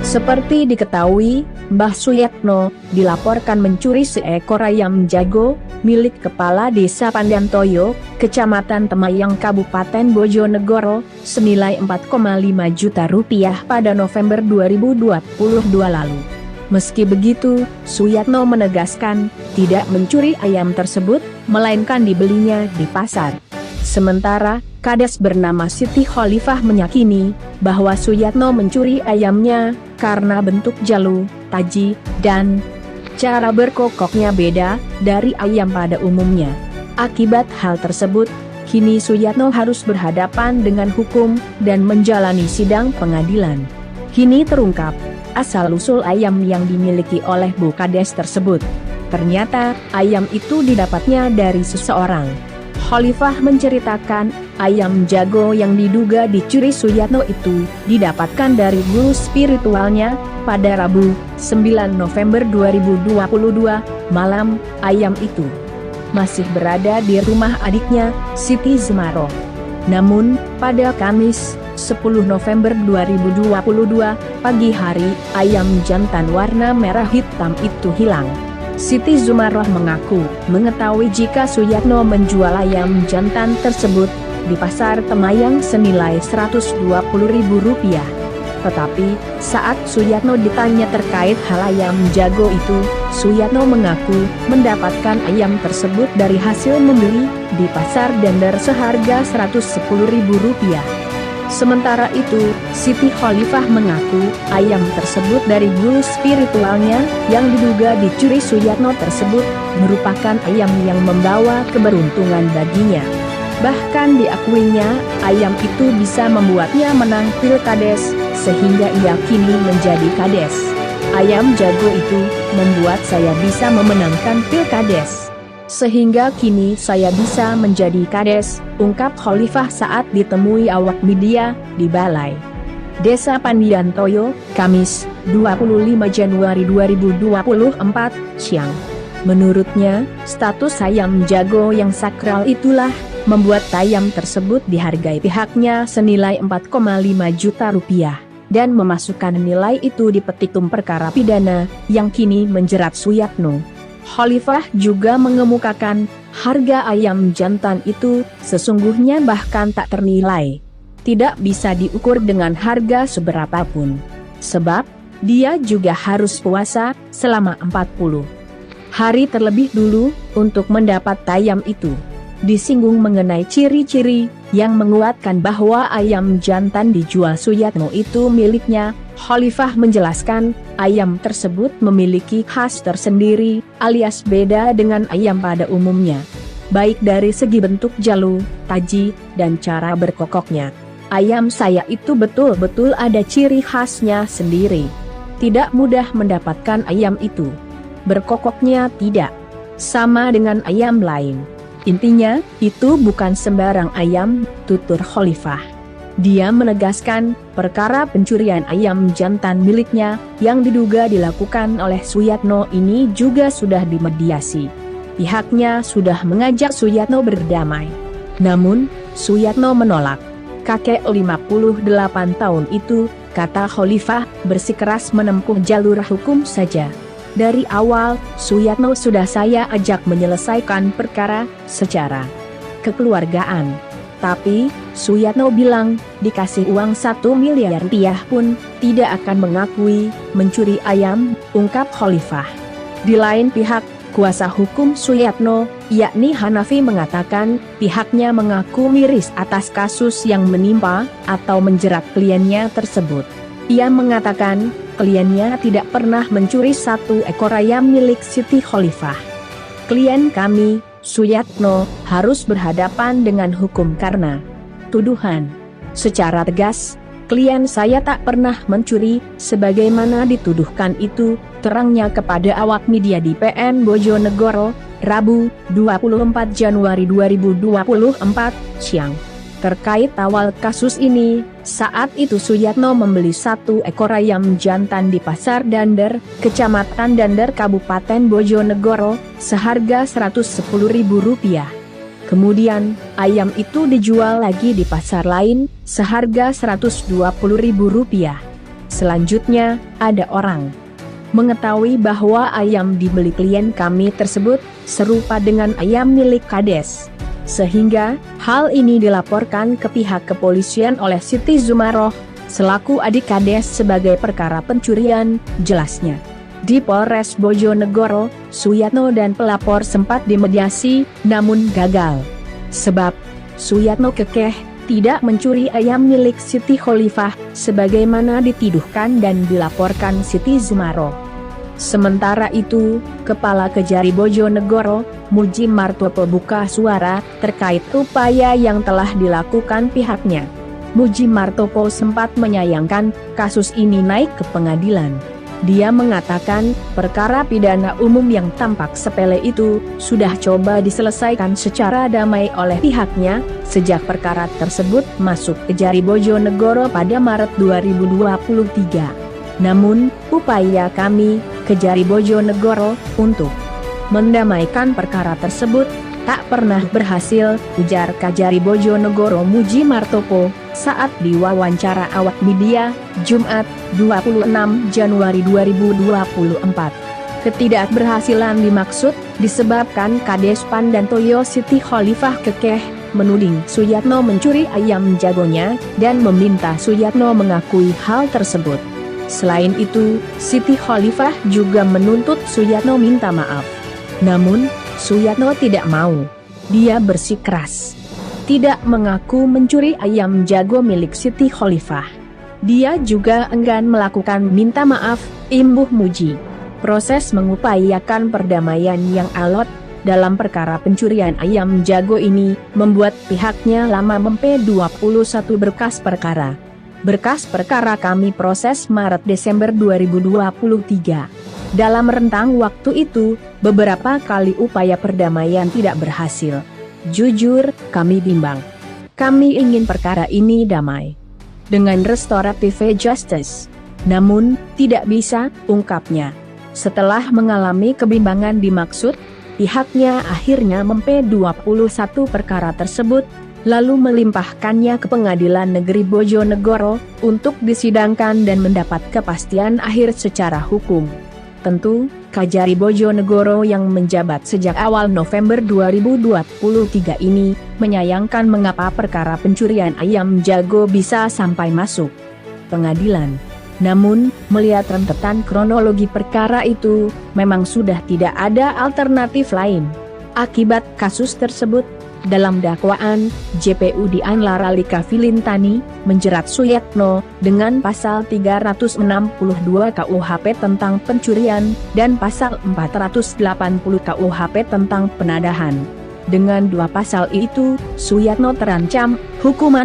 Seperti diketahui, Mbah Suyatno dilaporkan mencuri seekor ayam jago milik Kepala Desa Pandantoyo, Kecamatan Temayang, Kabupaten Bojonegoro, senilai 4,5 juta rupiah pada November 2022 lalu. Meski begitu, Suyatno menegaskan tidak mencuri ayam tersebut, melainkan dibelinya di pasar. Sementara, Kades bernama Siti Khalifah meyakini bahwa Suyatno mencuri ayamnya karena bentuk jalu, taji, dan cara berkokoknya beda dari ayam pada umumnya. Akibat hal tersebut, kini Suyatno harus berhadapan dengan hukum dan menjalani sidang pengadilan. Kini terungkap asal-usul ayam yang dimiliki oleh Bu Kades tersebut. Ternyata, ayam itu didapatnya dari seseorang. Khalifah menceritakan, ayam jago yang diduga dicuri Suyatno itu didapatkan dari guru spiritualnya pada Rabu, 9 November 2022, malam. Ayam itu masih berada di rumah adiknya, Siti Zumaroh. Namun, pada Kamis, 10 November 2022, pagi hari, ayam jantan warna merah hitam itu hilang. Siti Zumaroh mengaku mengetahui jika Suyatno menjual ayam jantan tersebut di pasar Temayang senilai Rp120.000. Tetapi, saat Suyatno ditanya terkait hal ayam jago itu, Suyatno mengaku mendapatkan ayam tersebut dari hasil membeli di pasar Dender seharga Rp110.000. Sementara itu, Siti Khalifah mengaku ayam tersebut dari guru spiritualnya yang diduga dicuri Suyatno tersebut merupakan ayam yang membawa keberuntungan baginya. Bahkan diakuinya, ayam itu bisa membuatnya menang Pilkades, sehingga ia kini menjadi Kades. Ayam jago itu membuat saya bisa memenangkan Pilkades, sehingga kini saya bisa menjadi Kades, ungkap Khalifah saat ditemui awak media di Balai Desa Pandantoyo, Kamis, 25 Januari 2024, siang. Menurutnya, status ayam jago yang sakral itulah membuat ayam tersebut dihargai pihaknya senilai 4,5 juta rupiah, dan memasukkan nilai itu di petitum perkara pidana yang kini menjerat Suyatno. Khalifah juga mengemukakan, harga ayam jantan itu sesungguhnya bahkan tak ternilai. Tidak bisa diukur dengan harga seberapapun. Sebab, dia juga harus puasa selama 40 hari terlebih dulu untuk mendapat ayam itu. Disinggung mengenai ciri-ciri yang menguatkan bahwa ayam jantan dijual Suyatno itu miliknya, Khalifah menjelaskan, ayam tersebut memiliki khas tersendiri, alias beda dengan ayam pada umumnya. Baik dari segi bentuk jalu, taji, dan cara berkokoknya. Ayam saya itu betul-betul ada ciri khasnya sendiri. Tidak mudah mendapatkan ayam itu. Berkokoknya tidak sama dengan ayam lain. Intinya, itu bukan sembarang ayam, tutur Khalifah. Dia menegaskan, perkara pencurian ayam jantan miliknya, yang diduga dilakukan oleh Suyatno ini juga sudah dimediasi. Pihaknya sudah mengajak Suyatno berdamai. Namun, Suyatno menolak. Kakek 58 tahun itu, kata Khalifah, bersikeras menempuh jalur hukum saja. Dari awal, Suyatno sudah saya ajak menyelesaikan perkara secara kekeluargaan. Tapi, Suyatno bilang, dikasih uang 1 miliar rupiah pun, tidak akan mengakui mencuri ayam, ungkap Khalifah. Di lain pihak, kuasa hukum Suyatno, yakni Hanafi mengatakan, pihaknya mengaku miris atas kasus yang menimpa, atau menjerat kliennya tersebut. Ia mengatakan, kliennya tidak pernah mencuri 1 ekor ayam milik Siti Khalifah. Klien kami, Suyatno, harus berhadapan dengan hukum karena tuduhan. Secara tegas, klien saya tak pernah mencuri, sebagaimana dituduhkan itu, terangnya kepada awak media di PN Bojonegoro, Rabu, 24 Januari 2024, siang. Terkait awal kasus ini, saat itu Suyatno membeli 1 ekor ayam jantan di Pasar Dander, Kecamatan Dander, Kabupaten Bojonegoro, seharga Rp110.000. Kemudian, ayam itu dijual lagi di pasar lain, seharga Rp120.000. Selanjutnya, ada orang mengetahui bahwa ayam dibeli klien kami tersebut serupa dengan ayam milik Kades. Sehingga, hal ini dilaporkan ke pihak kepolisian oleh Siti Zumaroh, selaku adik Kades sebagai perkara pencurian, jelasnya. Di Polres Bojonegoro, Suyatno dan pelapor sempat dimediasi, namun gagal. Sebab, Suyatno kekeh tidak mencuri ayam milik Siti Khalifah, sebagaimana dituduhkan dan dilaporkan Siti Zumaroh. Sementara itu, Kepala Kejari Bojonegoro, Muji Martopo buka suara terkait upaya yang telah dilakukan pihaknya. Muji Martopo sempat menyayangkan kasus ini naik ke pengadilan. Dia mengatakan, perkara pidana umum yang tampak sepele itu sudah coba diselesaikan secara damai oleh pihaknya sejak perkara tersebut masuk Kejari Bojonegoro pada Maret 2023. Namun, upaya kami, Kejari Bojonegoro, untuk mendamaikan perkara tersebut tak pernah berhasil, ujar Kejari Bojonegoro Muji Martopo saat diwawancara awak media, Jumat, 26 Januari 2024. Ketidakberhasilan dimaksud disebabkan Kades Pandantoyo Siti Khalifah kekeh menuding Suyatno mencuri ayam jagonya dan meminta Suyatno mengakui hal tersebut. Selain itu, Siti Khalifah juga menuntut Suyatno minta maaf. Namun, Suyatno tidak mau. Dia bersikeras tidak mengaku mencuri ayam jago milik Siti Khalifah. Dia juga enggan melakukan minta maaf, imbuh Muji. Proses mengupayakan perdamaian yang alot dalam perkara pencurian ayam jago ini membuat pihaknya lama mempe 21 berkas perkara. Berkas perkara kami proses Maret-Desember 2023. Dalam rentang waktu itu, beberapa kali upaya perdamaian tidak berhasil. Jujur, kami bimbang. Kami ingin perkara ini damai dengan restoratif justice. Namun, tidak bisa, ungkapnya. Setelah mengalami kebimbangan dimaksud, pihaknya akhirnya mempe 21 perkara tersebut, lalu melimpahkannya ke Pengadilan Negeri Bojonegoro untuk disidangkan dan mendapat kepastian akhir secara hukum. Tentu, Kejari Bojonegoro yang menjabat sejak awal November 2023 ini menyayangkan mengapa perkara pencurian ayam jago bisa sampai masuk pengadilan. Namun, melihat rentetan kronologi perkara itu, memang sudah tidak ada alternatif lain. Akibat kasus tersebut, dalam dakwaan, JPU Dian Laralika Filintani menjerat Suyatno dengan pasal 362 KUHP tentang pencurian dan pasal 480 KUHP tentang penadahan. Dengan dua pasal itu, Suyatno terancam hukuman